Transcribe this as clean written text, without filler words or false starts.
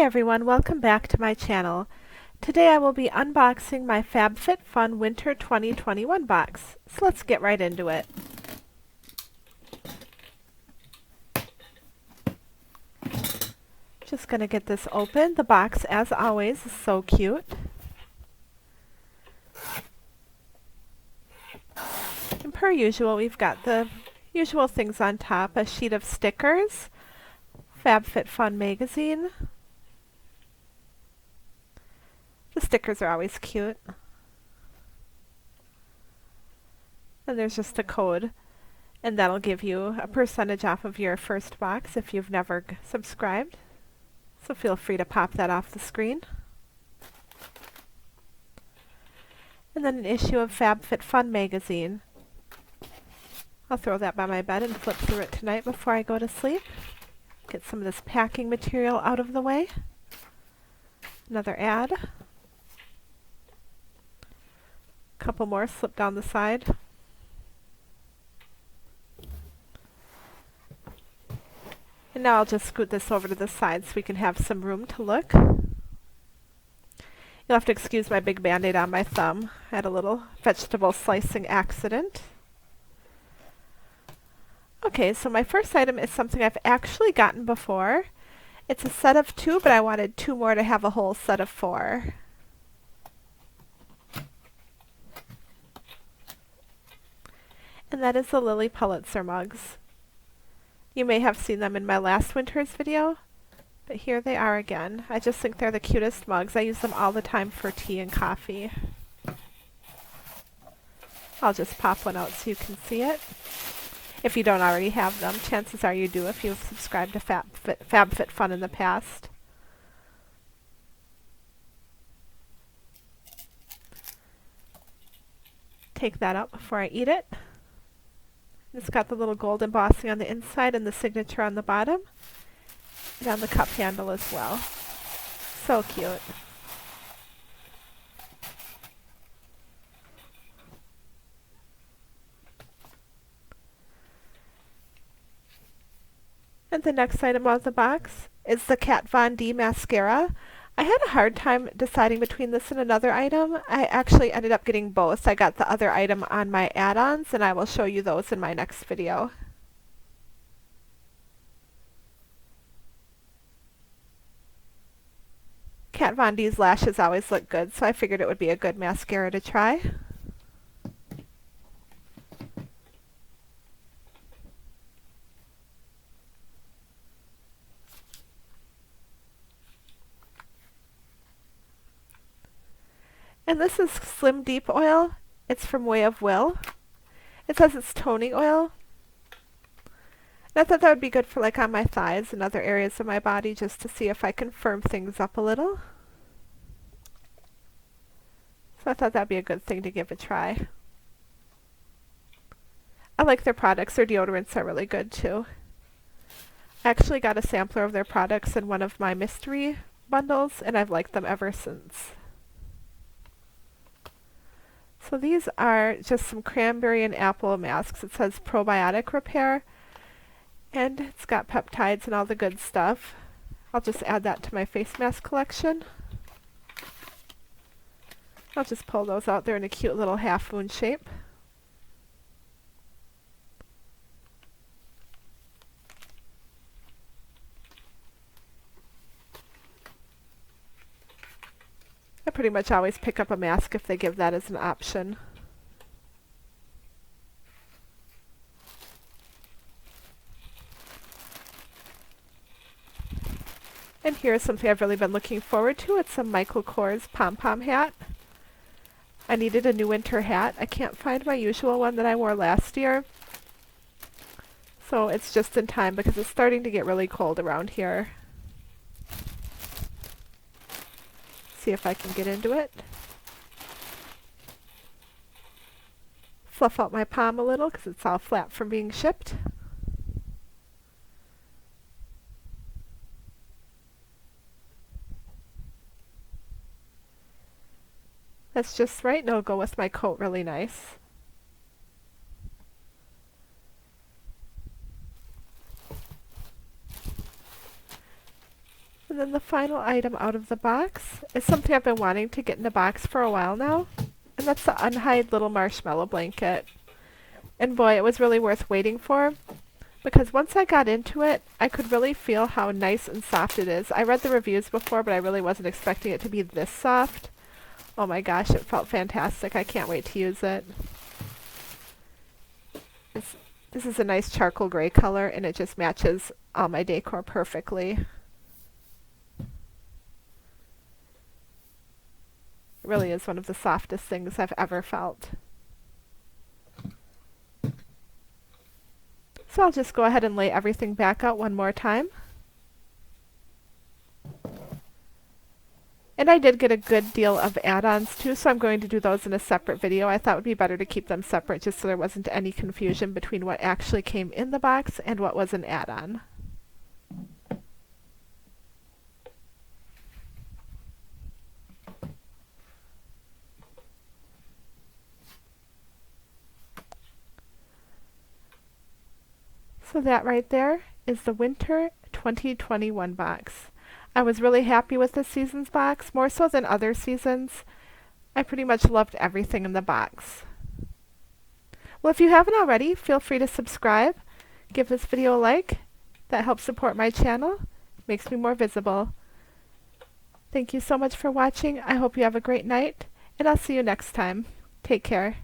everyone, welcome back to my channel. Today I will be unboxing my FabFitFun Winter 2021 box. So let's get right into it. Just gonna get this open. The box, as always, is so cute. And per usual, we've got the usual things on top. A sheet of stickers, FabFitFun magazine. The stickers are always cute. And there's just a code, and that'll give you a percentage off of your first box if you've never subscribed. So feel free to pop that off the screen. And then an issue of FabFitFun magazine. I'll throw that by my bed and flip through it tonight before I go to sleep. Get some of this packing material out of the way. Another ad. Couple more slip down the side. And now I'll just scoot this over to the side so we can have some room to look. You'll have to excuse my big band-aid on my thumb. I had a little vegetable slicing accident. Okay, so my first item is something I've actually gotten before. It's a set of 2, but I wanted 2 more to have a whole set of 4. And that is the Lilly Pulitzer mugs. You may have seen them in my last winter's video, but here they are again. I just think they're the cutest mugs. I use them all the time for tea and coffee. I'll just pop one out so you can see it. If you don't already have them, chances are you do if you've subscribed to FabFitFun in the past. Take that out before I eat it. It's got the little gold embossing on the inside and the signature on the bottom. And on the cup handle as well. So cute. And the next item out of the box is the Kat Von D Mascara. I had a hard time deciding between this and another item. I actually ended up getting both. I got the other item on my add-ons, and I will show you those in my next video. Kat Von D's lashes always look good, so I figured it would be a good mascara to try. And this is Slim Deep Oil. It's from Way of Will. It says it's toning oil. And I thought that would be good for like on my thighs and other areas of my body just to see if I can firm things up a little. So I thought that'd be a good thing to give a try. I like their products. Their deodorants are really good too. I actually got a sampler of their products in one of my mystery bundles, and I've liked them ever since. So these are just some cranberry and apple masks. It says probiotic repair, and it's got peptides and all the good stuff. I'll just add that to my face mask collection. I'll just pull those out. They're in a cute little half moon shape. I pretty much always pick up a mask if they give that as an option. And here's something I've really been looking forward to. It's a Kors Pom Pom Hat. I needed a new winter hat. I can't find my usual one that I wore last year. So it's just in time because it's starting to get really cold around here. See if I can get into it. Fluff out my palm a little because it's all flat from being shipped. That's just right, and it'll go with my coat really nice. And then the final item out of the box is something I've been wanting to get in the box for a while now, and that's the Untitled little Marshmallow Blanket. And boy, it was really worth waiting for, because once I got into it, I could really feel how nice and soft it is. I read the reviews before, but I really wasn't expecting it to be this soft. Oh my gosh, it felt fantastic. I can't wait to use it. This is a nice charcoal gray color, and it just matches all my decor perfectly. It really is one of the softest things I've ever felt. So I'll just go ahead and lay everything back out one more time. And I did get a good deal of add-ons too, so I'm going to do those in a separate video. I thought it would be better to keep them separate just so there wasn't any confusion between what actually came in the box and what was an add-on. So that right there is the Winter 2021 box. I was really happy with this season's box, more so than other seasons. I pretty much loved everything in the box. Well, if you haven't already, feel free to subscribe. Give this video a like. That helps support my channel, makes me more visible. Thank you so much for watching. I hope you have a great night, and I'll see you next time. Take care.